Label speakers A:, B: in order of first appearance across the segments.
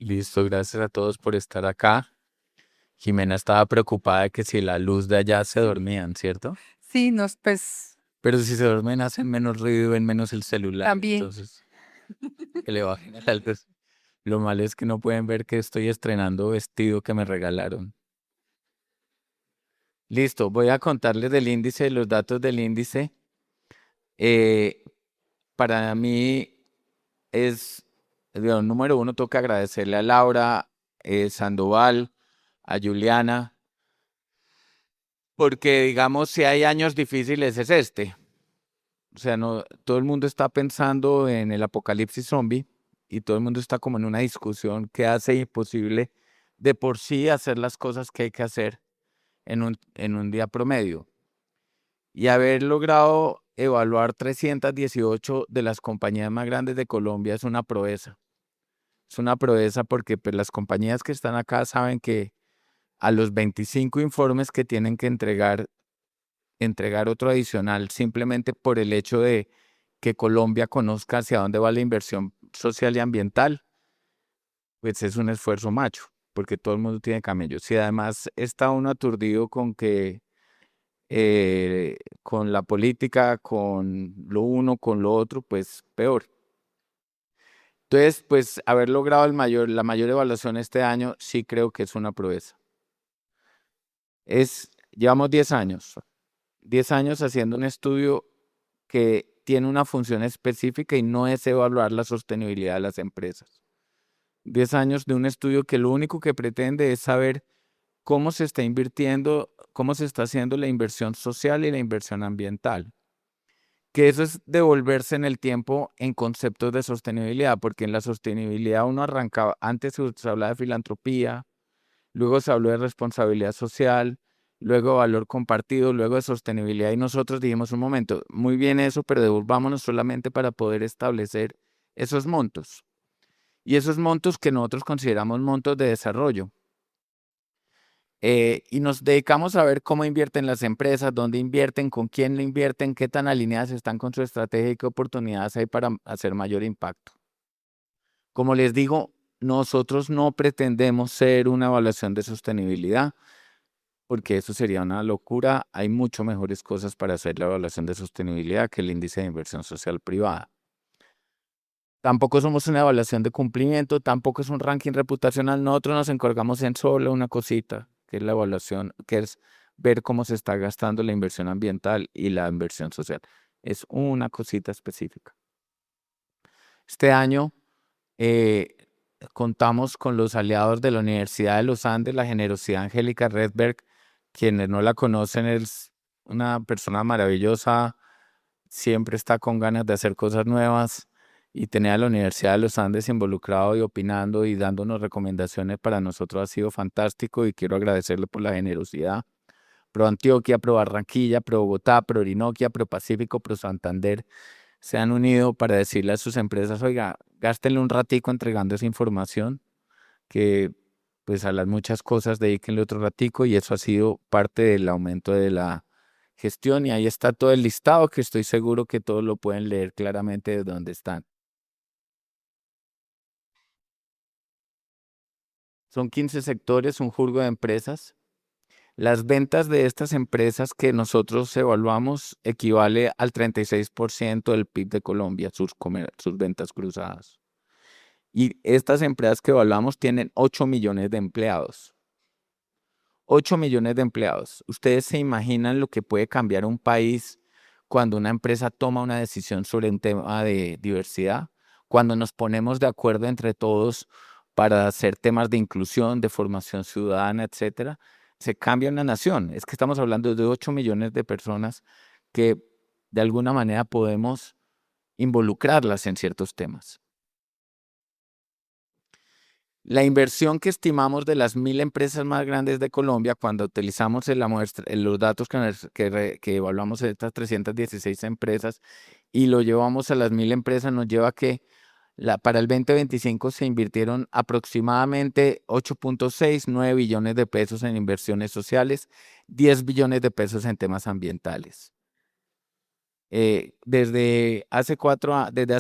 A: Listo, gracias a todos por estar acá. Jimena estaba preocupada de que si la luz de allá se
B: Sí,
A: dormían, ¿cierto?
B: sí, pues
A: Pero si se duermen hacen menos ruido y ven menos el celular,
B: también.
A: entonces que le bajen a la luz. Lo malo es que no pueden ver que estoy estrenando vestido que me regalaron. Listo, voy a contarles del índice, los datos del índice. Eh, para mí número uno, toca agradecerle a Laura Sandoval, a Juliana, porque digamos, si hay años difíciles es este. O sea, no, todo el mundo está pensando en el apocalipsis zombie y todo el mundo está como en una discusión que hace imposible de por sí hacer las cosas que hay que hacer en un día promedio. Y haber logrado evaluar 318 de las compañías más grandes de Colombia es una proeza. Es una proeza porque pues, las compañías que están acá saben que a los 25 informes que tienen que entregar otro adicional simplemente por el hecho de que Colombia conozca hacia dónde va la inversión social y ambiental, pues es un esfuerzo macho, porque todo el mundo tiene camellos. Y además está uno aturdido con que con la política, con lo uno, con lo otro, pues peor. Entonces, pues haber logrado la mayor evaluación este año, sí creo que es una proeza. Llevamos 10 años haciendo un estudio que tiene una función específica y no es evaluar la sostenibilidad de las empresas. 10 años de un estudio que lo único que pretende es saber cómo se está invirtiendo, cómo se está haciendo la inversión social y la inversión ambiental. Que eso es devolverse en el tiempo en conceptos de sostenibilidad, porque en la sostenibilidad uno arrancaba, antes se hablaba de filantropía, luego se habló de responsabilidad social, luego valor compartido, luego de sostenibilidad y nosotros dijimos un momento, muy bien eso, pero devolvámonos solamente para poder establecer esos montos. Y esos montos que nosotros consideramos montos de desarrollo. Y nos dedicamos a ver cómo invierten las empresas, dónde invierten, con quién lo invierten, qué tan alineadas están con su estrategia y qué oportunidades hay para hacer mayor impacto. Como les digo, nosotros no pretendemos ser una evaluación de sostenibilidad, porque eso sería una locura. Hay mucho mejores cosas para hacer la evaluación de sostenibilidad que el índice de inversión social privada. Tampoco somos una evaluación de cumplimiento, tampoco es un ranking reputacional. Nosotros nos encargamos en solo una cosita, que es la evaluación, que es ver cómo se está gastando la inversión ambiental y la inversión social. Es una cosita específica. Este año eh, contamos con los aliados de la Universidad de los Andes, la Generosidad Angélica Redberg. Quienes no la conocen, es una persona maravillosa, siempre está con ganas de hacer cosas nuevas y tener a la Universidad de los Andes involucrado y opinando y dándonos recomendaciones para nosotros ha sido fantástico y quiero agradecerle por la generosidad. Pro Antioquia, Pro Barranquilla, Pro Bogotá, Pro Orinoquia, Pro Pacífico, Pro Santander se han unido para decirle a sus empresas, oiga, gástenle un ratico entregando esa información, que pues a las muchas cosas dedíquenle otro ratico y eso ha sido parte del aumento de la gestión y ahí está todo el listado que estoy seguro que todos lo pueden leer claramente de dónde están. Son 15 sectores, un jurgo de empresas. Las ventas de estas empresas que nosotros evaluamos equivale al 36% del PIB de Colombia, sus ventas cruzadas. Y estas empresas que evaluamos tienen 8 millones de empleados. 8 millones de empleados. ¿Ustedes se imaginan lo que puede cambiar un país cuando una empresa toma una decisión sobre un tema de diversidad? Cuando nos ponemos de acuerdo entre todos para hacer temas de inclusión, de formación ciudadana, etcétera, se cambia una nación. Es que estamos hablando de 8 millones de personas que de alguna manera podemos involucrarlas en ciertos temas. La inversión que estimamos de las 1.000 empresas más grandes de Colombia, cuando utilizamos en la muestra, en los datos que evaluamos de estas 316 empresas y lo llevamos a las 1.000 empresas, nos lleva a que para el 2025 se invirtieron aproximadamente 8.69 billones de pesos en inversiones sociales, 10 billones de pesos en temas ambientales. Desde hace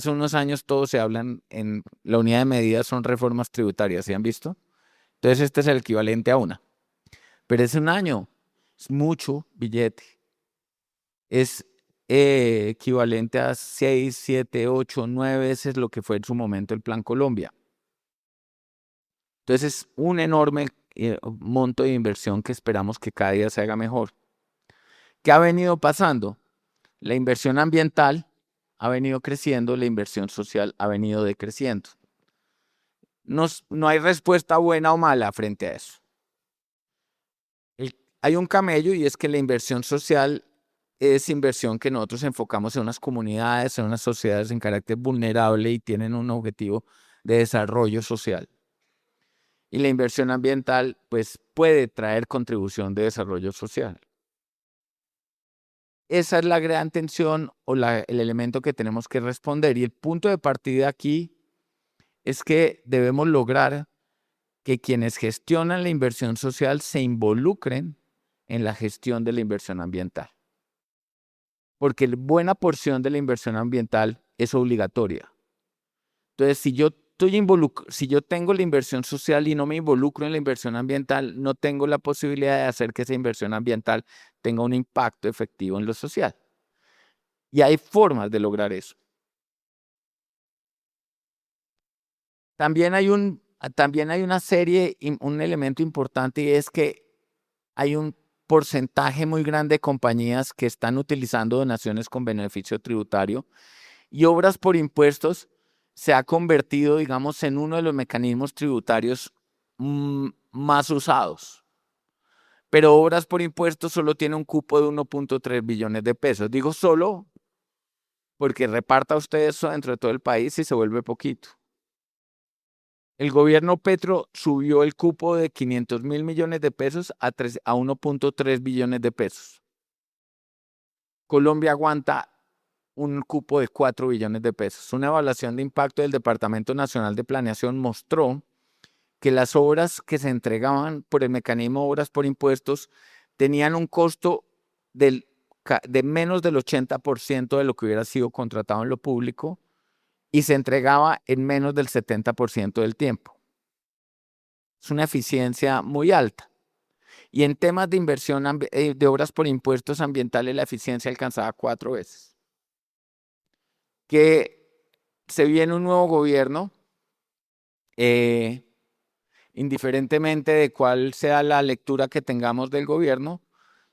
A: unos años todos se hablan en la unidad de medida son reformas tributarias, ¿sí han visto? Entonces este es el equivalente a una. Pero es un año, es mucho billete. Es equivalente a 6, 7, 8, 9 veces lo que fue en su momento el Plan Colombia. Entonces es un enorme monto de inversión que esperamos que cada día se haga mejor. ¿Qué ha venido pasando? La inversión ambiental ha venido creciendo, la inversión social ha venido decreciendo. No hay respuesta buena o mala frente a eso. Hay un camello y es que la inversión social es inversión que nosotros enfocamos en unas comunidades, en unas sociedades en carácter vulnerable y tienen un objetivo de desarrollo social. Y la inversión ambiental, pues, puede traer contribución de desarrollo social. Esa es la gran tensión o el elemento que tenemos que responder. Y el punto de partida aquí es que debemos lograr que quienes gestionan la inversión social se involucren en la gestión de la inversión ambiental. Porque buena porción de la inversión ambiental es obligatoria. Entonces, si yo tengo la inversión social y no me involucro en la inversión ambiental, no tengo la posibilidad de hacer que esa inversión ambiental tenga un impacto efectivo en lo social. Y hay formas de lograr eso. También hay una serie, un elemento importante y es que hay un porcentaje muy grande de compañías que están utilizando donaciones con beneficio tributario y obras por impuestos se ha convertido, digamos, en uno de los mecanismos tributarios más usados. Pero obras por impuestos solo tiene un cupo de 1.3 billones de pesos. Digo solo porque reparta usted eso dentro de todo el país y se vuelve poquito. El gobierno Petro subió el cupo de 500.000 millones de pesos a 1.3 billones de pesos. Colombia aguanta un cupo de 4 billones de pesos. Una evaluación de impacto del Departamento Nacional de Planeación mostró que las obras que se entregaban por el mecanismo de obras por impuestos tenían un costo de menos del 80% de lo que hubiera sido contratado en lo público y se entregaba en menos del 70% del tiempo. Es una eficiencia muy alta. Y en temas de inversión de obras por impuestos ambientales, la eficiencia alcanzaba 4 veces. Que se viene un nuevo gobierno, indiferentemente de cuál sea la lectura que tengamos del gobierno,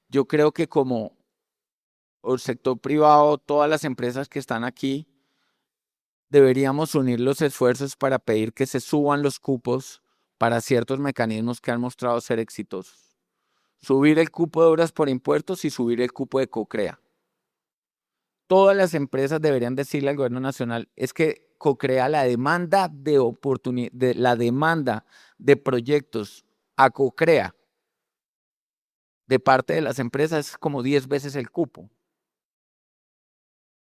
A: yo creo que como el sector privado, todas las empresas que están aquí, deberíamos unir los esfuerzos para pedir que se suban los cupos para ciertos mecanismos que han mostrado ser exitosos. Subir el cupo de obras por impuestos y subir el cupo de COCREA. Todas las empresas deberían decirle al gobierno nacional, es que COCREA la demanda de proyectos a COCREA de parte de las empresas es como 10 veces el cupo.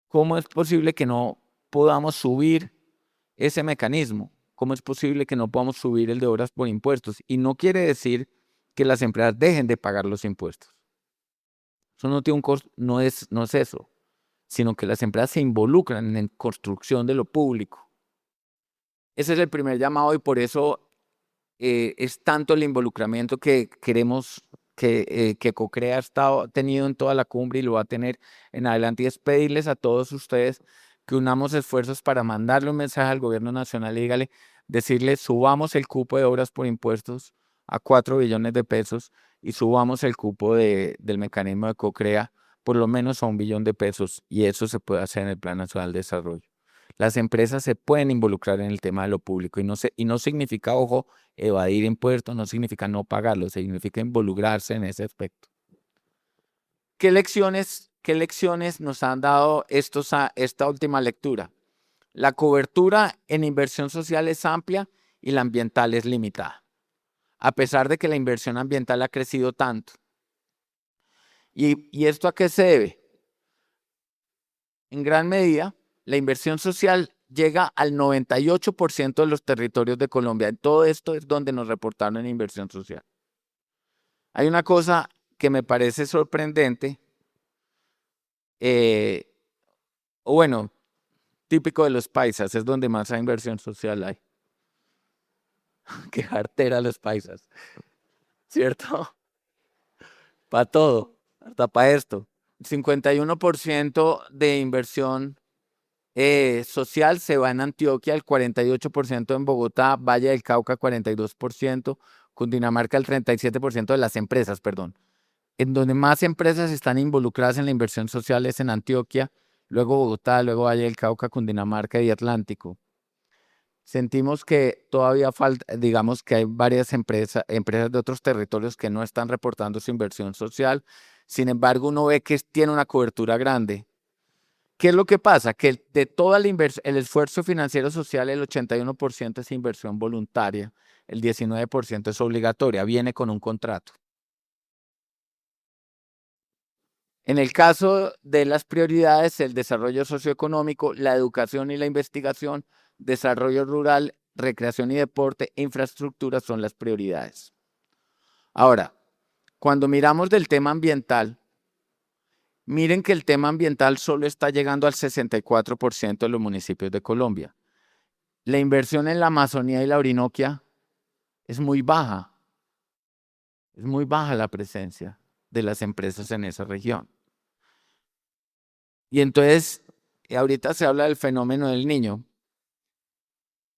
A: ¿Cómo es posible que no podamos subir ese mecanismo? ¿Cómo es posible que no podamos subir el de obras por impuestos? Y no quiere decir que las empresas dejen de pagar los impuestos. Eso no tiene un costo, no es eso, sino que las empresas se involucran en construcción de lo público. Ese es el primer llamado y por eso es tanto el involucramiento que queremos que COCREA ha tenido en toda la cumbre y lo va a tener en adelante, y es pedirles a todos ustedes que unamos esfuerzos para mandarle un mensaje al gobierno nacional y decirle subamos el cupo de obras por impuestos a 4 billones de pesos y subamos el cupo del mecanismo de COCREA por lo menos a 1 billón de pesos, y eso se puede hacer en el Plan Nacional de Desarrollo. Las empresas se pueden involucrar en el tema de lo público y no significa, ojo, evadir impuestos, no significa no pagarlos, significa involucrarse en ese aspecto. ¿Qué lecciones nos han dado esta última lectura? La cobertura en inversión social es amplia y la ambiental es limitada, a pesar de que la inversión ambiental ha crecido tanto. ¿Y esto a qué se debe? En gran medida, la inversión social llega al 98% de los territorios de Colombia. En todo esto es donde nos reportaron en inversión social. Hay una cosa que me parece sorprendente O bueno, típico de los paisas, es donde más inversión social hay. Qué jartera los paisas, ¿cierto? Para todo, hasta para esto. 51% de inversión social se va en Antioquia, el 48% en Bogotá, Valle del Cauca 42%, Cundinamarca el 37% de las empresas, perdón. En donde más empresas están involucradas en la inversión social es en Antioquia, luego Bogotá, luego Valle del Cauca, Cundinamarca y Atlántico. Sentimos que todavía falta, digamos que hay varias empresas de otros territorios que no están reportando su inversión social. Sin embargo, uno ve que tiene una cobertura grande. ¿Qué es lo que pasa? Que de toda el esfuerzo financiero social, el 81% es inversión voluntaria, el 19% es obligatoria, viene con un contrato. En el caso de las prioridades, el desarrollo socioeconómico, la educación y la investigación, desarrollo rural, recreación y deporte, infraestructura son las prioridades. Ahora, cuando miramos del tema ambiental, miren que el tema ambiental solo está llegando al 64% de los municipios de Colombia. La inversión en la Amazonía y la Orinoquia es muy baja. Es muy baja la presencia de las empresas en esa región. Y entonces, ahorita se habla del fenómeno del niño.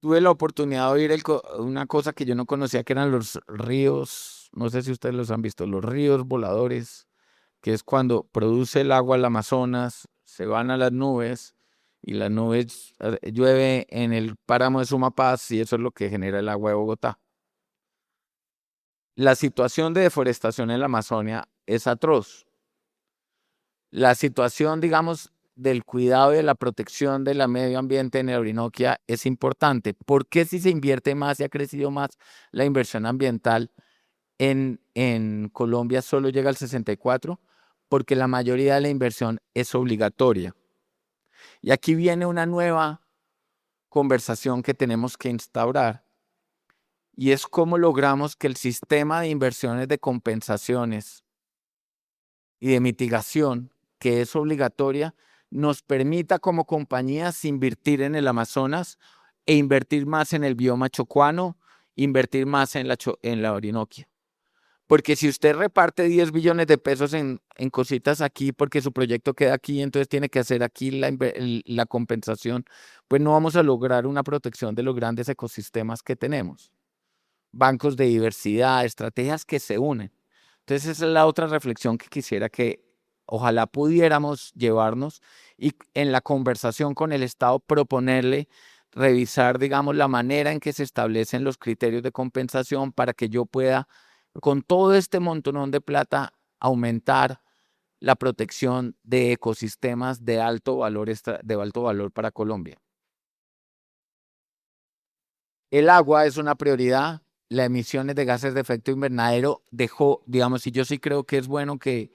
A: Tuve la oportunidad de oír una cosa que yo no conocía, que eran los ríos, no sé si ustedes los han visto, los ríos voladores, que es cuando produce el agua el Amazonas, se van a las nubes y las nubes llueve en el páramo de Sumapaz y eso es lo que genera el agua de Bogotá. La situación de deforestación en la Amazonia es atroz. La situación, digamos, del cuidado y de la protección del medio ambiente en la Orinoquia es importante. ¿Por qué si se invierte más y ha crecido más la inversión ambiental en Colombia solo llega al 64%? Porque la mayoría de la inversión es obligatoria. Y aquí viene una nueva conversación que tenemos que instaurar y es cómo logramos que el sistema de inversiones de compensaciones y de mitigación, que es obligatoria, nos permita como compañías invertir en el Amazonas e invertir más en el bioma chocuano, invertir más en la Orinoquia. Porque si usted reparte 10 billones de pesos en cositas aquí, porque su proyecto queda aquí, entonces tiene que hacer aquí la compensación, pues no vamos a lograr una protección de los grandes ecosistemas que tenemos. Bancos de diversidad, estrategias que se unen. Entonces esa es la otra reflexión que quisiera que ojalá pudiéramos llevarnos y en la conversación con el Estado proponerle revisar, digamos, la manera en que se establecen los criterios de compensación para que yo pueda, con todo este montonón de plata, aumentar la protección de ecosistemas de alto valor para Colombia. El agua es una prioridad. Las emisiones de gases de efecto invernadero dejó, digamos, y yo sí creo que es bueno que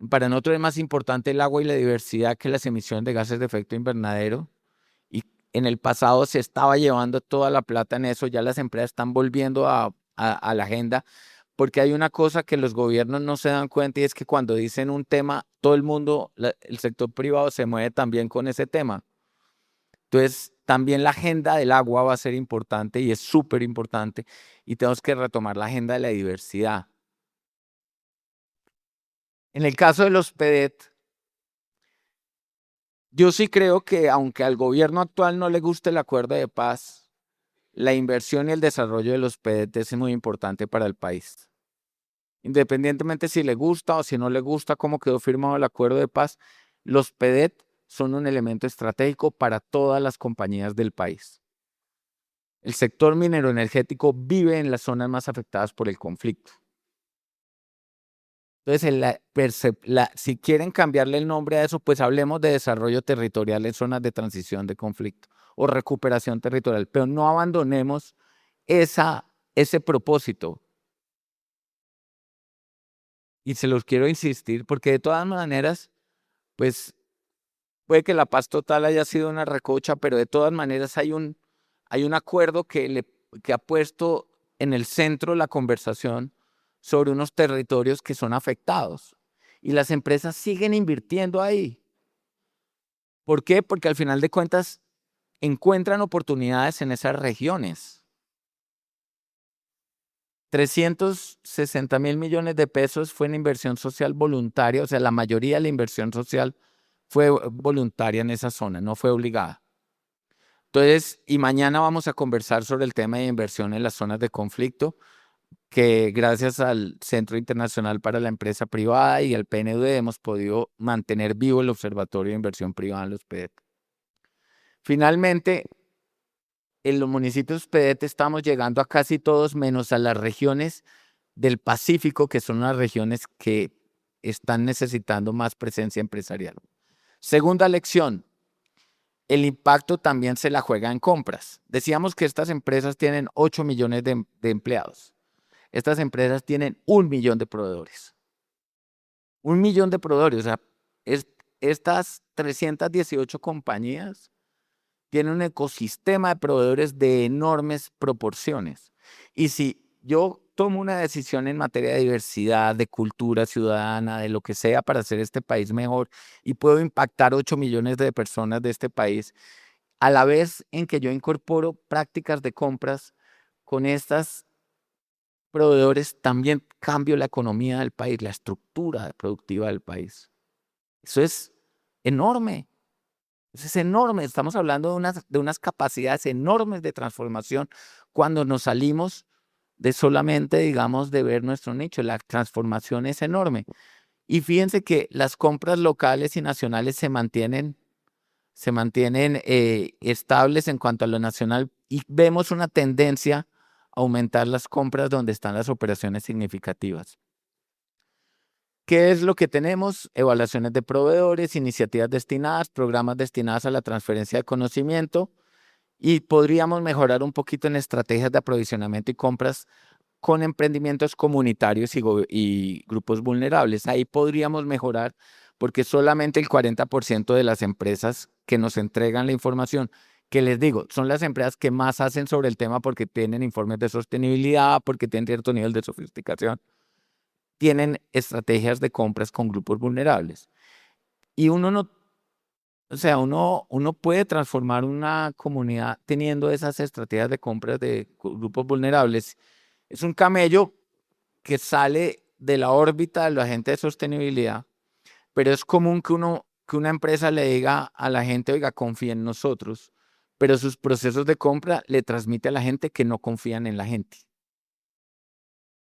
A: para nosotros es más importante el agua y la diversidad que las emisiones de gases de efecto invernadero. Y en el pasado se estaba llevando toda la plata en eso, ya las empresas están volviendo a la agenda, porque hay una cosa que los gobiernos no se dan cuenta y es que cuando dicen un tema, todo el mundo, el sector privado se mueve también con ese tema. Entonces, también la agenda del agua va a ser importante y es súper importante y tenemos que retomar la agenda de la diversidad. En el caso de los PEDET, yo sí creo que aunque al gobierno actual no le guste el acuerdo de paz, la inversión y el desarrollo de los PEDET es muy importante para el país. Independientemente si le gusta o si no le gusta cómo quedó firmado el acuerdo de paz, los PEDET son un elemento estratégico para todas las compañías del país. El sector minero energético vive en las zonas más afectadas por el conflicto. Entonces, si quieren cambiarle el nombre a eso, pues hablemos de desarrollo territorial en zonas de transición de conflicto o recuperación territorial, pero no abandonemos ese propósito. Y se los quiero insistir porque de todas maneras, pues puede que la paz total haya sido una recocha, pero de todas maneras hay un acuerdo que ha puesto en el centro la conversación sobre unos territorios que son afectados y las empresas siguen invirtiendo ahí. ¿Por qué? Porque al final de cuentas encuentran oportunidades en esas regiones. 360.000 millones de pesos fue en inversión social voluntaria, o sea, la mayoría de la inversión social fue voluntaria en esa zona, no fue obligada. Entonces, y mañana vamos a conversar sobre el tema de inversión en las zonas de conflicto, que gracias al Centro Internacional para la Empresa Privada y al PNUD hemos podido mantener vivo el Observatorio de Inversión Privada en los PEDET. Finalmente, en los municipios PEDET estamos llegando a casi todos, menos a las regiones del Pacífico, que son las regiones que están necesitando más presencia empresarial. Segunda lección, el impacto también se la juega en compras. Decíamos que estas empresas tienen 8 millones de empleados. Estas empresas tienen 1 millón de proveedores. 1 millón de proveedores. O sea, estas 318 compañías tienen un ecosistema de proveedores de enormes proporciones. Y si yo tomo una decisión en materia de diversidad, de cultura ciudadana, de lo que sea para hacer este país mejor y puedo impactar 8 millones de personas de este país, a la vez en que yo incorporo prácticas de compras con estas proveedores, también cambio la economía del país, la estructura productiva del país. Eso es enorme. Eso es enorme. Estamos hablando de unas capacidades enormes de transformación cuando nos salimos de solamente, digamos, de ver nuestro nicho. La transformación es enorme. Y fíjense que las compras locales y nacionales se mantienen estables en cuanto a lo nacional y vemos una tendencia a aumentar las compras donde están las operaciones significativas. ¿Qué es lo que tenemos? Evaluaciones de proveedores, iniciativas destinadas, programas destinados a la transferencia de conocimiento y podríamos mejorar un poquito en estrategias de aprovisionamiento y compras con emprendimientos comunitarios y grupos vulnerables. Ahí podríamos mejorar porque solamente el 40% de las empresas que nos entregan la información, que les digo, son las empresas que más hacen sobre el tema porque tienen informes de sostenibilidad, porque tienen cierto nivel de sofisticación, tienen estrategias de compras con grupos vulnerables. Y uno no, o sea, uno puede transformar una comunidad teniendo esas estrategias de compras de grupos vulnerables. Es un camello que sale de la órbita de la gente de sostenibilidad, pero es común que una empresa le diga a la gente, oiga, confía en nosotros, pero sus procesos de compra le transmite a la gente que no confían en la gente.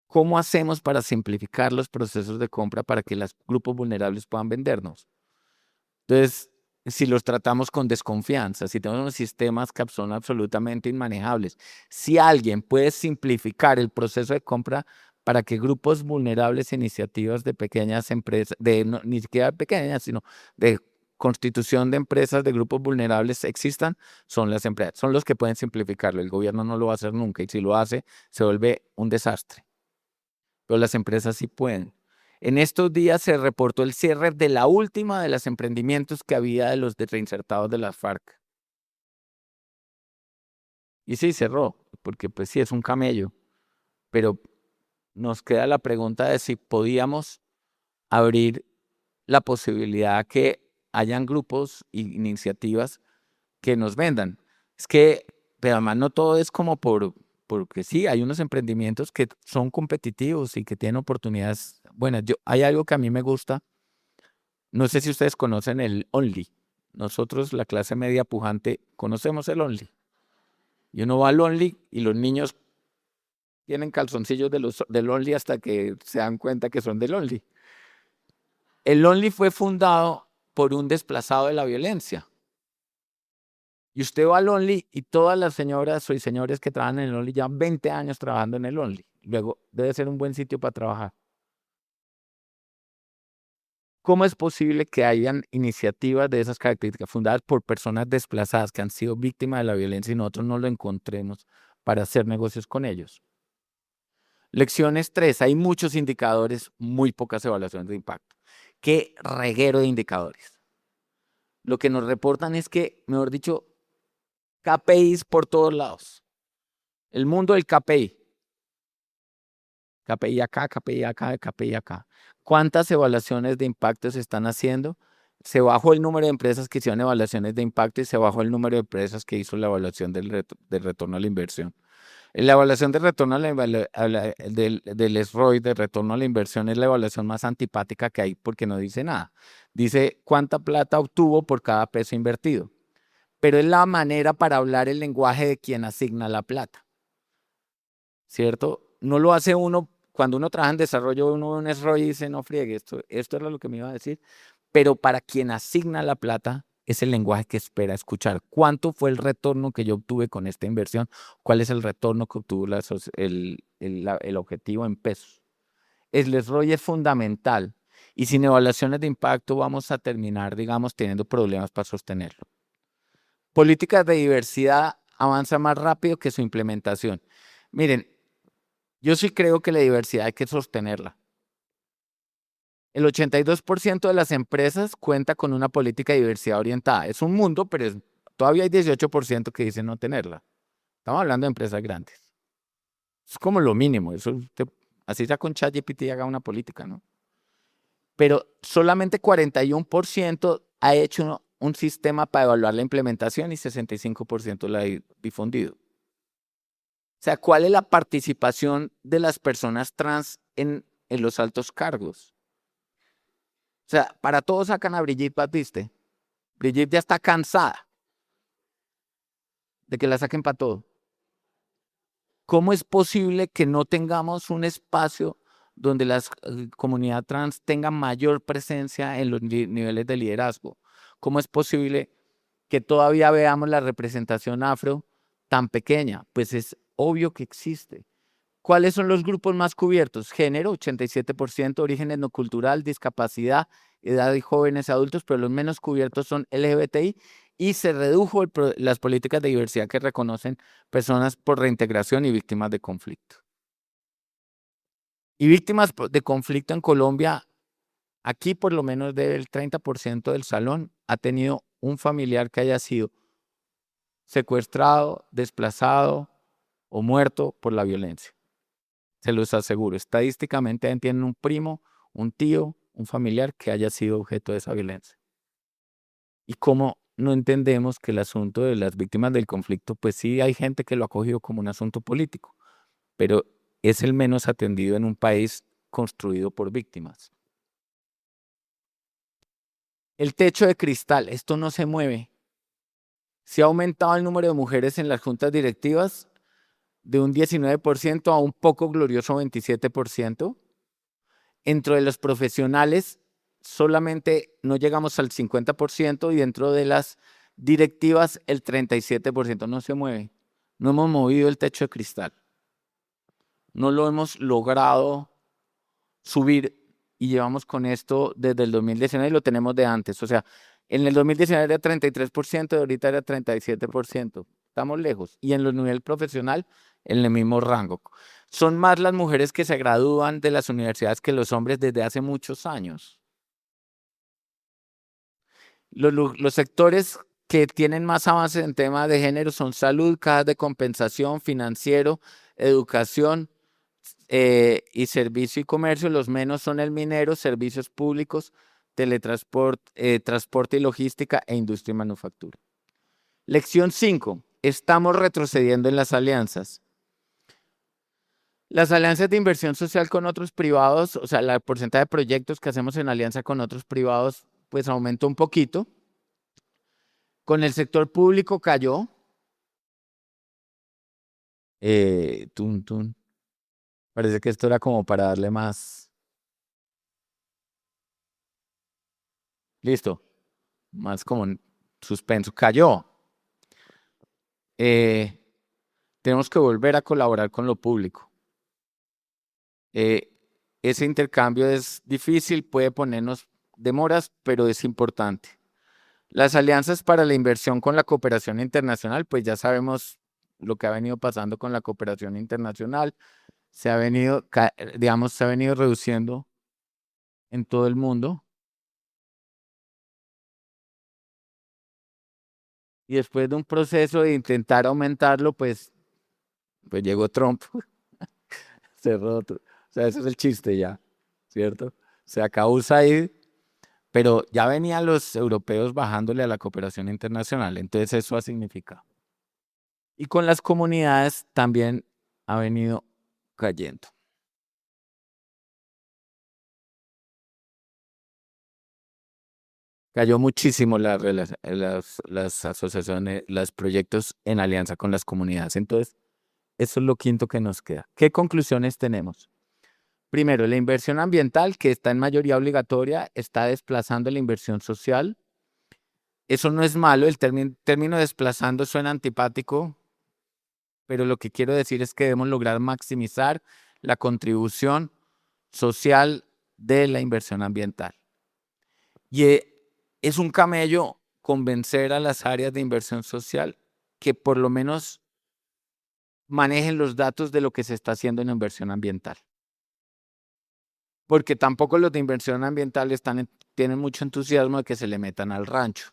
A: ¿Cómo hacemos para simplificar los procesos de compra para que los grupos vulnerables puedan vendernos? Entonces, si los tratamos con desconfianza, si tenemos unos sistemas que son absolutamente inmanejables, si alguien puede simplificar el proceso de compra para que grupos vulnerables, iniciativas de pequeñas empresas, ni siquiera pequeñas, sino de constitución de empresas de grupos vulnerables existan, son las empresas, son los que pueden simplificarlo. El gobierno no lo va a hacer nunca y si lo hace, se vuelve un desastre. Pero las empresas sí pueden. En estos días se reportó el cierre de la última de los emprendimientos que había de los reinsertados de las FARC. Y sí, cerró, porque pues sí, es un camello. Pero nos queda la pregunta de si podíamos abrir la posibilidad que hayan grupos e iniciativas que nos vendan. Es que, pero además no todo es como porque sí, hay unos emprendimientos que son competitivos y que tienen oportunidades buenas. Hay algo que a mí me gusta, no sé si ustedes conocen el Only. Nosotros, la clase media pujante, conocemos el Only. Y uno va al Only y los niños tienen calzoncillos del Only hasta que se dan cuenta que son del Only. El Only fue fundado por un desplazado de la violencia. Y usted va al Only y todas las señoras y señores que trabajan en el Only llevan 20 años trabajando en el Only. Luego, debe ser un buen sitio para trabajar. ¿Cómo es posible que hayan iniciativas de esas características fundadas por personas desplazadas que han sido víctimas de la violencia y nosotros no lo encontremos para hacer negocios con ellos? Lecciones 3. Hay muchos indicadores, muy pocas evaluaciones de impacto. ¿Qué reguero de indicadores? Lo que nos reportan es que, mejor dicho, KPIs por todos lados. El mundo del KPI. KPI acá, KPI acá, KPI acá. ¿Cuántas evaluaciones de impacto se están haciendo? se bajó el número de empresas que hicieron evaluaciones de impacto y se bajó el número de empresas que hizo la evaluación del retorno a la inversión. En la evaluación de retorno del SROI, de retorno a la inversión, es la evaluación más antipática que hay porque no dice nada. Dice cuánta plata obtuvo por cada peso invertido. Pero es la manera para hablar el lenguaje de quien asigna la plata. ¿Cierto? No lo hace uno, cuando uno trabaja en desarrollo, uno ve un SROI y dice, no friegue, esto era lo que me iba a decir. Pero para quien asigna la plata, es el lenguaje que espera escuchar. ¿Cuánto fue el retorno que yo obtuve con esta inversión? ¿Cuál es el retorno que obtuvo el objetivo en pesos? El SROI es fundamental y sin evaluaciones de impacto vamos a terminar, digamos, teniendo problemas para sostenerlo. Políticas de diversidad avanza más rápido que su implementación. Miren, yo sí creo que la diversidad hay que sostenerla. El 82% de las empresas cuenta con una política de diversidad orientada. Es un mundo, pero todavía hay 18% que dicen no tenerla. Estamos hablando de empresas grandes. Es como lo mínimo. Así ya con ChatGPT haga una política, ¿no? Pero solamente 41% ha hecho un sistema para evaluar la implementación y 65% la ha difundido. O sea, ¿cuál es la participación de las personas trans en los altos cargos? O sea, para todos sacan a Brigitte Batiste. Brigitte ya está cansada de que la saquen para todo. ¿Cómo es posible que no tengamos un espacio donde la comunidad trans tenga mayor presencia en los niveles de liderazgo? ¿Cómo es posible que todavía veamos la representación afro tan pequeña? Pues es obvio que existe. ¿Cuáles son los grupos más cubiertos? Género, 87%, origen etnocultural, discapacidad, edad y jóvenes adultos, pero los menos cubiertos son LGBTI y se redujo las políticas de diversidad que reconocen personas por reintegración y víctimas de conflicto. Y víctimas de conflicto en Colombia, aquí por lo menos del 30% del salón ha tenido un familiar que haya sido secuestrado, desplazado o muerto por la violencia. Se los aseguro, estadísticamente tienen un primo, un tío, un familiar que haya sido objeto de esa violencia. Y cómo no entendemos que el asunto de las víctimas del conflicto, pues sí hay gente que lo ha cogido como un asunto político, pero es el menos atendido en un país construido por víctimas. El techo de cristal, esto no se mueve. Se ha aumentado el número de mujeres en las juntas directivas de un 19% a un poco glorioso 27%. Dentro de los profesionales, solamente no llegamos al 50% y dentro de las directivas el 37% no se mueve. No hemos movido el techo de cristal. No lo hemos logrado subir y llevamos con esto desde el 2019 y lo tenemos de antes. O sea, en el 2019 era 33% y ahorita era 37%. Estamos lejos. Y en el nivel profesional, en el mismo rango. Son más las mujeres que se gradúan de las universidades que los hombres desde hace muchos años. Los sectores que tienen más avances en temas de género son salud, cajas de compensación, financiero, educación y servicio y comercio. Los menos son el minero, servicios públicos, teletransporte, transporte y logística e industria y manufactura. Lección 5. Estamos retrocediendo en las alianzas. Las alianzas de inversión social con otros privados, o sea, el porcentaje de proyectos que hacemos en alianza con otros privados, pues aumentó un poquito. Con el sector público cayó. Parece que esto era como para darle más. Listo. Más como en suspenso. Cayó. Tenemos que volver a colaborar con lo público. Ese intercambio es difícil, puede ponernos demoras, pero es importante. Las alianzas para la inversión con la cooperación internacional, pues ya sabemos lo que ha venido pasando con la cooperación internacional. Se ha venido, digamos, se ha venido reduciendo en todo el mundo. Y después de un proceso de intentar aumentarlo, pues llegó Trump, cerró otro. O sea, ese es el chiste ya, ¿cierto? Se acabó USAID, pero ya venían los europeos bajándole a la cooperación internacional, entonces eso ha significado. Y con las comunidades también ha venido cayendo. Cayó muchísimo las asociaciones, los proyectos en alianza con las comunidades. Entonces, eso es lo quinto que nos queda. ¿Qué conclusiones tenemos? Primero, la inversión ambiental, que está en mayoría obligatoria, está desplazando la inversión social. Eso no es malo, el término desplazando suena antipático, pero lo que quiero decir es que debemos lograr maximizar la contribución social de la inversión ambiental. Y es un camello convencer a las áreas de inversión social que por lo menos manejen los datos de lo que se está haciendo en inversión ambiental. Porque tampoco los de inversión ambiental tienen mucho entusiasmo de que se le metan al rancho.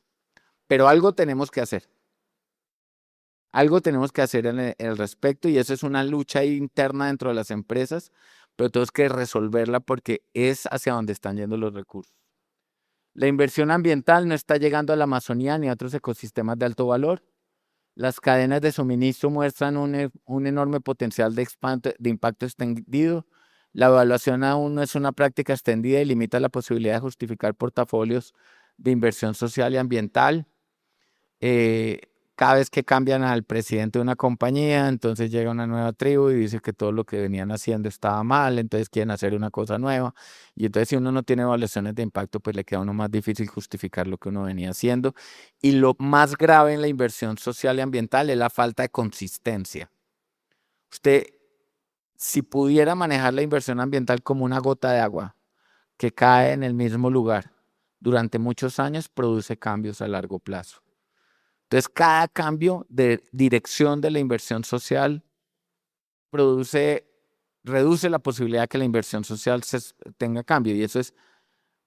A: Pero algo tenemos que hacer. Algo tenemos que hacer en el respecto y eso es una lucha interna dentro de las empresas, pero tenemos que resolverla porque es hacia donde están yendo los recursos. La inversión ambiental no está llegando a la Amazonía ni a otros ecosistemas de alto valor. Las cadenas de suministro muestran un enorme potencial de impacto extendido. La evaluación aún no es una práctica extendida y limita la posibilidad de justificar portafolios de inversión social y ambiental. Cada vez que cambian al presidente de una compañía, entonces llega una nueva tribu y dice que todo lo que venían haciendo estaba mal, entonces quieren hacer una cosa nueva. Y entonces si uno no tiene evaluaciones de impacto, pues le queda a uno más difícil justificar lo que uno venía haciendo. Y lo más grave en la inversión social y ambiental es la falta de consistencia. Usted, si pudiera manejar la inversión ambiental como una gota de agua que cae en el mismo lugar durante muchos años, produce cambios a largo plazo. Entonces, cada cambio de dirección de la inversión social reduce la posibilidad de que la inversión social tenga cambio. Y eso es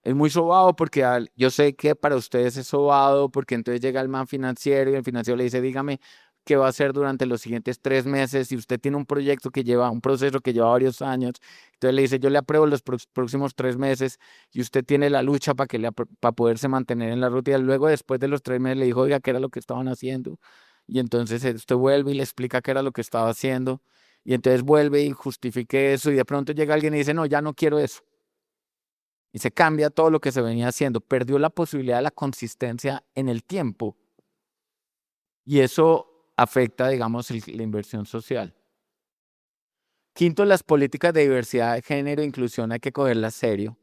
A: muy sobado porque yo sé que para ustedes es sobado porque entonces llega el man financiero y el financiero le dice, dígame qué va a hacer durante los siguientes 3 meses. Si usted tiene un proyecto un proceso que lleva varios años, entonces le dice, yo le apruebo los próximos 3 meses y usted tiene la lucha para poderse mantener en la ruta. Y luego, después de los 3 meses, le dijo, oiga, ¿qué era lo que estaban haciendo? Y entonces usted vuelve y le explica qué era lo que estaba haciendo. Y entonces vuelve y justifique eso y de pronto llega alguien y dice, no, ya no quiero eso. Y se cambia todo lo que se venía haciendo. Perdió la posibilidad de la consistencia en el tiempo. Y eso afecta, digamos, la inversión social. Quinto, las políticas de diversidad de género e inclusión hay que cogerlas en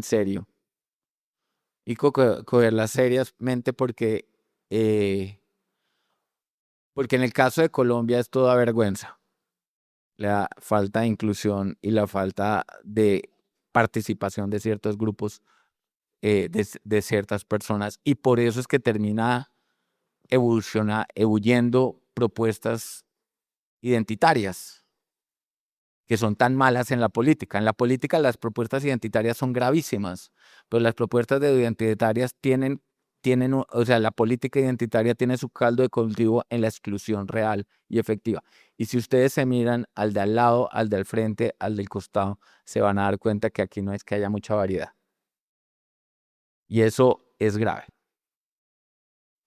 A: serio. Y cogerlas seriamente porque en el caso de Colombia es toda vergüenza. La falta de inclusión y la falta de participación de ciertos grupos, de ciertas personas. Y por eso es que termina ebulliendo propuestas identitarias que son tan malas en la política. En la política las propuestas identitarias son gravísimas, pero las propuestas identitarias la política identitaria tiene su caldo de cultivo en la exclusión real y efectiva. Y si ustedes se miran al de al lado, al del frente, al del costado, se van a dar cuenta que aquí no es que haya mucha variedad. Y eso es grave.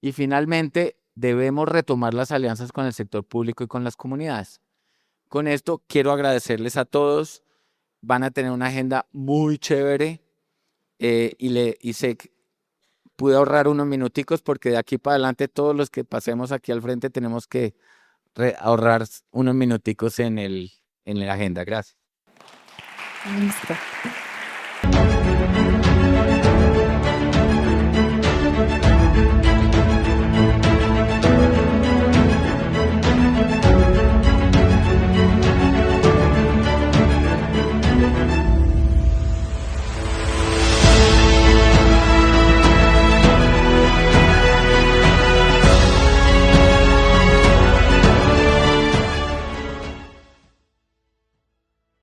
A: Y finalmente, debemos retomar las alianzas con el sector público y con las comunidades. Con esto quiero agradecerles a todos. Van a tener una agenda muy chévere pude ahorrar unos minuticos porque de aquí para adelante todos los que pasemos aquí al frente tenemos que ahorrar unos minuticos en la agenda. Gracias.
B: Listo.